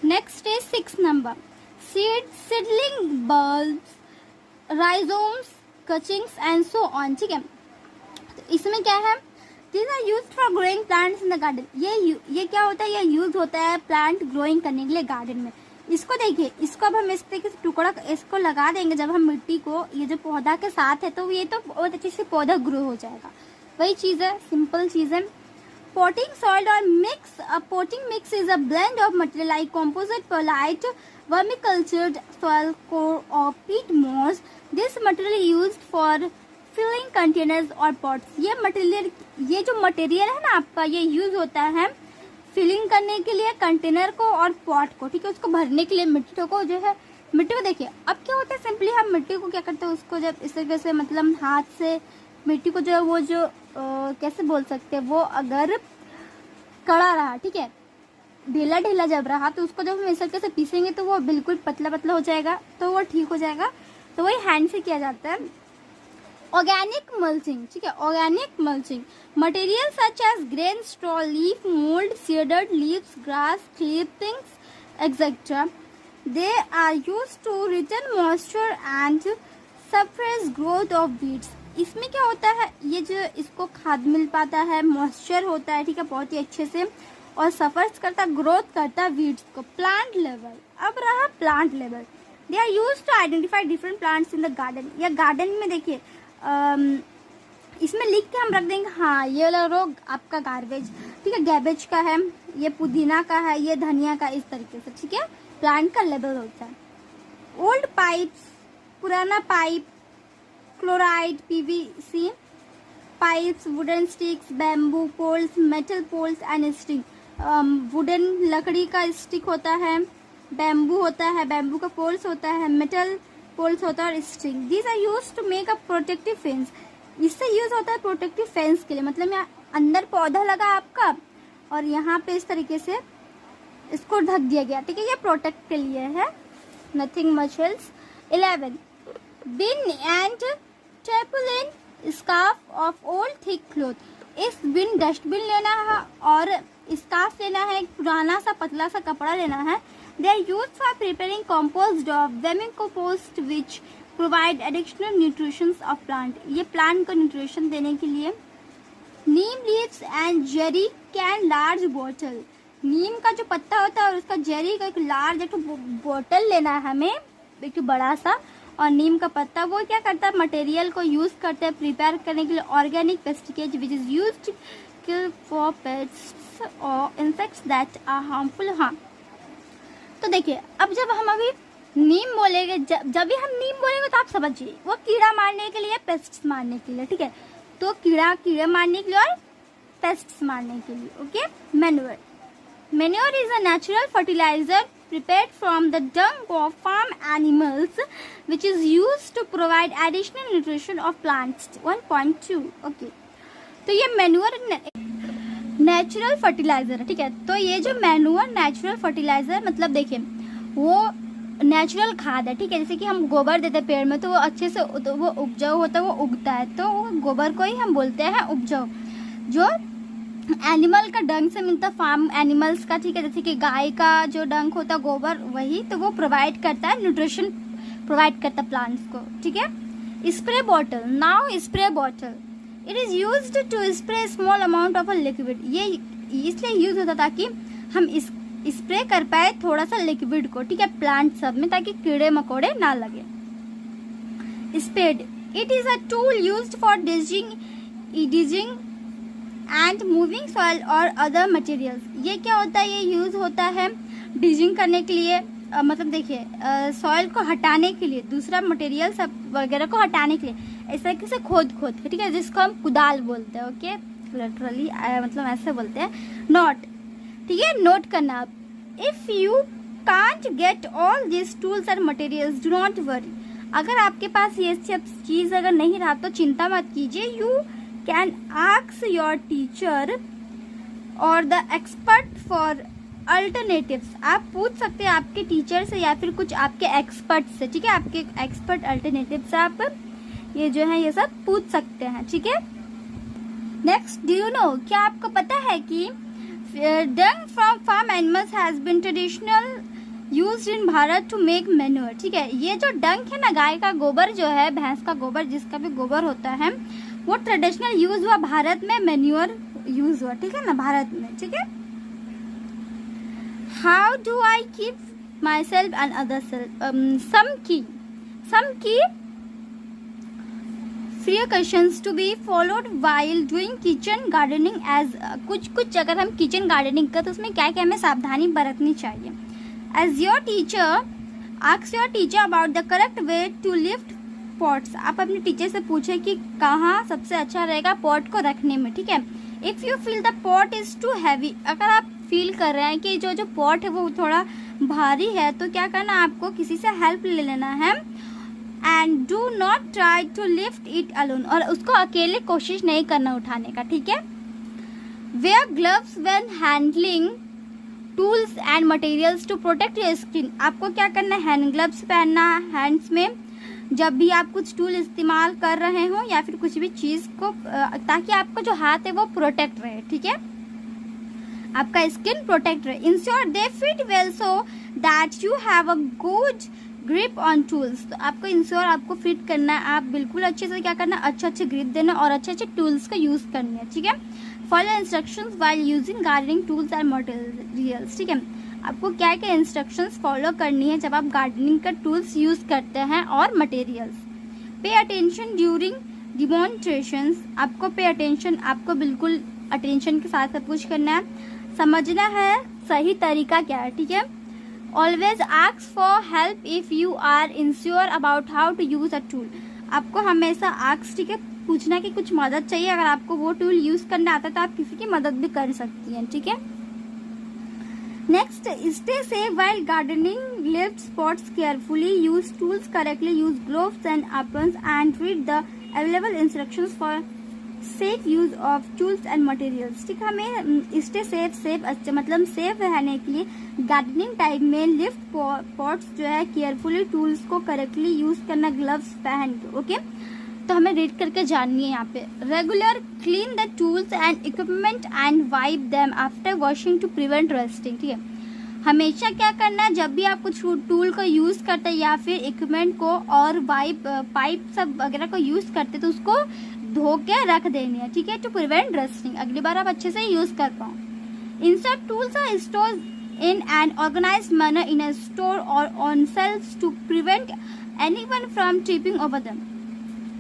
Next is 6 number, seedling bulbs, rhizomes, cuttings and so on. ठीक है, तो इसमें क्या है, these are used for growing plants in the garden। ये क्या होता है, ये यूज होता है प्लांट ग्रोइंग करने के लिए गार्डन में। इसको देखिए, इसको अब हम इस तरीके से टुकड़ा इसको लगा देंगे जब हम मिट्टी को, ये जो पौधा के साथ है, तो ये तो बहुत अच्छे से पौधा ग्रो हो जाएगा। वही चीज है, सिंपल चीज है। Potting soil or mix, a potting mix is a blend of material like composite, perlite, vermicultured soil core or peat moss. This material is used for filling containers or pots। ये जो material है ना आपका, ये use होता है filling करने के लिए कंटेनर को और पॉट को। ठीक है, उसको भरने के लिए मिट्टी को जो है, मिट्टी को देखिए अब क्या होता है, सिंपली हम मिट्टी को क्या करते हैं, उसको जब इस तरीके से मतलब हाथ से मिट्टी को जो है वो जो कैसे बोल सकते हैं, वो अगर कड़ा रहा, ठीक है, ढीला ढीला जब रहा, तो उसको जब हम इस तरीके से पीसेंगे तो वो बिल्कुल पतला पतला हो जाएगा, तो वो ठीक हो जाएगा। तो वही हैंड से किया जाता है। ऑर्गेनिक मल्चिंग, ठीक है, organic mulching material such as grain, straw, leaf mould, shredded leaves, grass clippings etcetera, they are used to retain moisture and suppress growth of weeds. इसमें क्या होता है, ये जो इसको खाद मिल पाता है, मॉइस्चर होता है, ठीक है, बहुत ही अच्छे से, और सफर्स करता, ग्रोथ करता वीड्स को। प्लांट लेवल, अब रहा plant level, they are use to identify different plants in the garden. या गार्डन में देखिए इसमें लिख के हम रख देंगे, हाँ ये वाला रो आपका गार्बेज, ठीक है, गैबेज का है, ये पुदीना का है, ये धनिया का, इस तरीके से। ठीक है, प्लांट का लेवल होता है। ओल्ड पाइप्स, पुराना pipe, chloride, PVC pipes, wooden sticks, bamboo poles, metal poles and sting. Wooden लकड़ी का स्टिक होता है, बैम्बू होता है, बैम्बू का पोल्स होता है, मेटल पोल्स होता है और string. These are use to make a protective fence. इससे यूज होता है प्रोटेक्टिव फेंस के लिए, मतलब यहाँ अंदर पौधा लगा आपका और यहाँ पे इस तरीके से इसको ढक दिया गया, ठीक है, ये प्रोटेक्ट के लिए है, nothing much else. 11 bin and tarpaulin scarf of old thick cloth. इस बिन डस्टबिन लेना है और स्कार्फ लेना है, एक पुराना सा पतला सा कपड़ा लेना है। They are used for preparing compost of vermicompost which provide additional nutrition of plant। ये प्लांट को न्यूट्रिशन देने के लिए। Neem leaves and jerry can large bottle. Neem का जो पत्ता होता है और उसका जेरी का एक लार्ज एक बॉटल लेना है हमें, एक बड़ा सा, और नीम का पत्ता वो क्या करता है, मटेरियल को यूज करते हैं प्रिपेयर करने के लिए organic pesticide which is used kill for pests और इंसेक्ट्स दैट आर हार्मफुल। हाँ, तो देखिए अब जब हम अभी नीम बोलेंगे, जब भी हम नीम बोलेंगे तो आप समझिए वो कीड़ा मारने के लिए, पेस्ट्स मारने के लिए। ठीक है, तो कीड़े मारने के लिए और पेस्ट्स मारने के लिए। Okay, manure, manure is a natural fertiliser prepared from the dung of farm animals which is used to provide additional nutrition of plants। 1.2 okay, तो ये मैन्योर नेचुरल फर्टिलाइजर है। ठीक है, तो ये जो मैन्योर नेचुरल फर्टिलाइजर मतलब देखिए वो नेचुरल खाद है। ठीक है, जैसे कि हम गोबर देते हैं पेड़ में तो वो अच्छे से तो वो उपजाऊ होता है, वो उगता है, तो वो गोबर को ही हम बोलते हैं उपजाऊ। जो एनिमल का डंग से मिलता फार्म एनिमल्स का, ठीक है, जैसे कि गाय का जो डंग होता गोबर, वही तो वो प्रोवाइड करता है, न्यूट्रिशन प्रोवाइड करता है प्लांट्स को। ठीक है, spray bottle, now spray bottle it is used to spray small amount of a liquid. ये इसलिए यूज होता ताकि हम इस स्प्रे कर पाए थोड़ा सा लिक्विड को, ठीक है, प्लांट सब में, ताकि कीड़े मकोड़े ना लगे। Spade, it is a tool used for digging and moving soil और अदर मटेरियल्स। ये क्या होता है, ये यूज होता है डिजिंग करने के लिए, मतलब देखिए सॉइल को हटाने के लिए, दूसरा मटेरियल सब वगैरह को हटाने के लिए, इस तरीके से खोद के, ठीक है, जिसको हम कुदाल बोलते हैं। ओके, लिटरली मतलब ऐसे बोलते हैं। नोट, ठीक है, नोट करना। If you can't get all this tools and materials do not worry. अगर आपके पास ये सब चीज अगर नहीं रहा तो चिंता मत कीजिए। You can ask your teacher और द एक्सपर्ट फॉर अल्टरनेटिव्स। आप पूछ सकते हैं आपके टीचर से या फिर कुछ आपके एक्सपर्ट से। ठीक है, आपके एक्सपर्ट अल्टरनेटिव से आप ये जो है ये सब पूछ सकते हैं। ठीक है, नेक्स्ट, डू यू नो, क्या आपको पता है कि dung from farm animals has been traditional used in Bharat to make manure. ठीक है, ये जो डंक है ना, गाय का गोबर जो है, भैंस का गोबर, जिसका भी गोबर होता है, वो ट्रेडिशनल यूज हुआ भारत में, मैन्योर यूज हुआ, ठीक है ना, भारत में। ठीक है, how do I keep my self and other self, some key precautions to be followed while doing kitchen gardening as कुछ अगर हम किचन गार्डनिंग कर तो उसमें क्या क्या हमें सावधानी बरतनी चाहिए। As your teacher, ask your teacher about the correct way to lift pots। आप अपने टीचर से पूछे कि कहाँ सबसे अच्छा रहेगा पॉट को रखने में। ठीक है, If you feel the pot is too heavy, अगर आप फील कर रहे हैं कि जो पॉट है वो थोड़ा भारी है, तो क्या करना, आपको किसी से हेल्प ले लेना है। And do not try to lift it alone, और उसको अकेले कोशिश नहीं करना उठाने का। ठीक है, wear gloves when handling tools and materials to protect your skin. आपको क्या करना है, हैंड ग्लव्स पहनना हैंड्स में जब भी आप कुछ टूल इस्तेमाल कर रहे हो या फिर कुछ भी चीज को, ताकि आपका जो हाथ है वो प्रोटेक्ट रहे। ठीक है, आपका स्किन प्रोटेक्ट रहे। Ensure they fit well so that you have a good grip on tools. तो आपको इंश्योर आपको फिट करना है, आप बिल्कुल अच्छे से क्या करना, अच्छे ग्रिप देना और अच्छे टूल्स का यूज करना है। ठीक है, follow instructions while using gardening tools and materials. ठीक है, आपको क्या क्या इंस्ट्रक्शंस फॉलो करनी है जब आप गार्डनिंग का टूल्स यूज करते हैं और materials. Pay attention during demonstrations. आपको पे अटेंशन, आपको बिल्कुल अटेंशन के साथ सब कुछ करना है, समझना है सही तरीका क्या है। ठीक है, always ask for help if you are unsure about how to use a tool. आपको हमेशा आस्क, ठीक है, पूछना कि कुछ मदद चाहिए, अगर आपको वो टूल यूज करना आता है तो आप किसी की मदद भी कर सकती हैं। ठीक है, next, stay safe while gardening, lift spots carefully, use tools correctly, use gloves and aprons and read the available instructions for safe use of tools and materials. ठीक है, हमें स्टे सेफ अच्छा मतलब सेफ रहने के लिए गार्डनिंग टाइम में lift pots जो है केयरफुली, टूल्स को करेक्टली यूज करना, ग्लव्स पहन के। ओके, तो हमें रीड करके जाननी है यहाँ पे। Regular clean the tools and equipment and wipe them after washing to prevent rusting. ठीक है, हमेशा क्या करना है, जब भी आप कुछ टूल को यूज करते हैं या फिर इक्विपमेंट को और पाइप सब वगैरह को यूज करते तो उसको धो के रख देनी है। ठीक है, टू प्रिवेंट रस्टिंग, अगली बार आप अच्छे से यूज कर पाओ। Insert tools are stored in an organised manner in a store और on shelves to prevent anyone from tripping over them.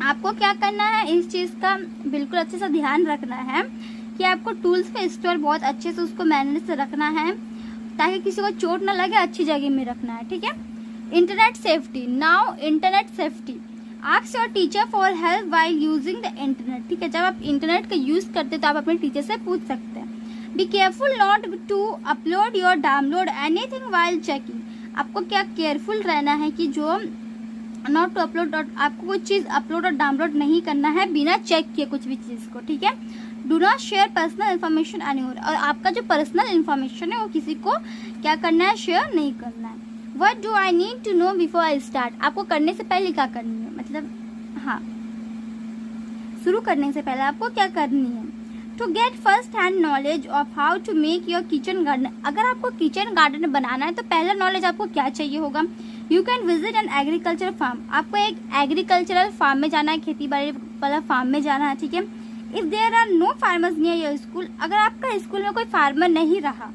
आपको क्या करना है, इस चीज का बिल्कुल अच्छे से ध्यान रखना है कि आपको टूल्स का स्टोर बहुत अच्छे से उसको मैनर से रखना है ताकि किसी को चोट ना लगे, अच्छी जगह में रखना है। ठीक है, internet safety. Now internet safety, ask your teacher for help while using the internet. ठीक है, जब आप इंटरनेट का यूज करते तो आप अपने टीचर से पूछ सकते हैं। Be careful not to upload your download anything while checking. आपको क्या केयरफुल रहना है कि जो नॉट टू अपलोड, आपको कोई चीज अपलोड और डाउनलोड नहीं करना है बिना चेक किए कुछ भी चीज को। ठीक है, do not share personal information anywhere, और आपका जो पर्सनल इन्फॉर्मेशन है वो किसी को क्या करना है, शेयर नहीं करना है। What do I need to know before I start? आपको करने से पहले क्या करनी है, मतलब हाँ, शुरू करने से पहले आपको क्या करनी है। To get first hand knowledge of how to make your kitchen garden। अगर आपको किचन गार्डन बनाना है तो पहला नॉलेज आपको क्या चाहिए होगा। You can visit an agricultural farm। आपको एक एग्रीकल्चरल फार्म में जाना है, खेती बाड़ी वाला फार्म में जाना है। ठीक है, If there are no farmers near your school, अगर आपका स्कूल में कोई फार्मर नहीं रहा,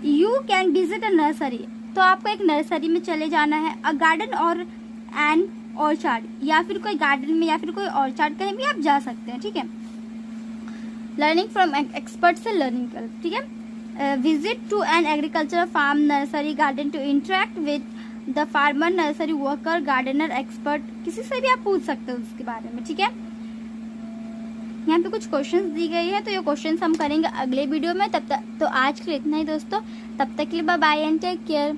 You can visit a nursery। तो आपको एक नर्सरी में चले जाना है। अ गार्डन और एन ऑर्चार्ड, या फिर कोई गार्डन में या फिर कोई ऑर्चार्ड, कहीं भी आप जा सकते हैं। ठीक है, लर्निंग फ्रॉम एक्सपर्ट से लर्निंग कर। ठीक है, visit to an agriculture farm, nursery, garden to interact with the farmer, nursery worker, gardener, expert, किसी से भी आप पूछ सकते हो उसके बारे में। ठीक है, यहाँ पे कुछ क्वेश्चंस दी गई है तो ये क्वेश्चंस हम करेंगे अगले वीडियो में। तब तक तो आज के लिए इतना ही दोस्तों, तब तक के लिए bye bye and take care.